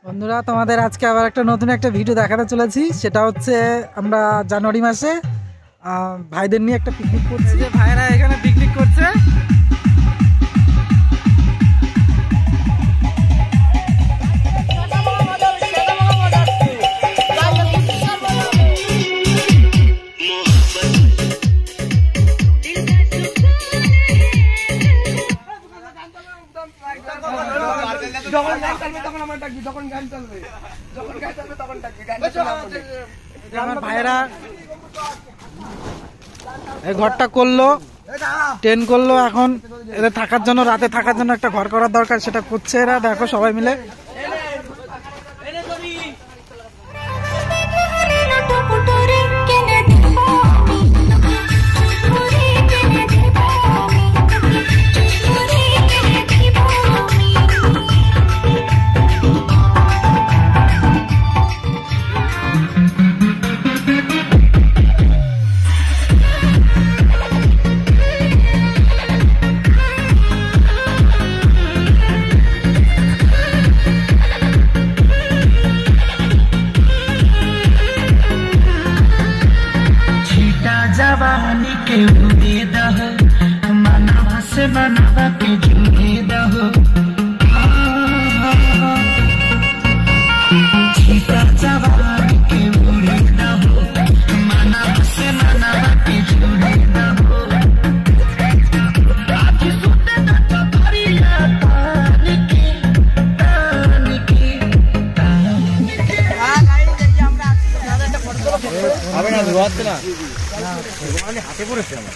বন্ধুরা, তোমাদের আজকে আবার একটা নতুন একটা ভিডিও দেখাতে চলেছি। সেটা হচ্ছে আমরা জানুয়ারি মাসে ভাইদের নিয়ে একটা পিকনিক করছি। যে ভাইরা এখানে পিকনিক করছে। আমার ভাইরা এই ঘরটা করলো, টেন্ট করলো। এখন এদের থাকার জন্য, রাতে থাকার জন্য একটা ঘর করার দরকার, সেটা করছে এরা। দেখো সবাই মিলে। जवानी के उड़े दहो, मनवा से मनवा के जुड़े दहो। छीटा जवानी के उड़े दहो, मनवा से मनवा के जुड़े दहो। आज सुते न तो भरिया तानी की अबे ना दुआत ना হাতে পড়েছে আমার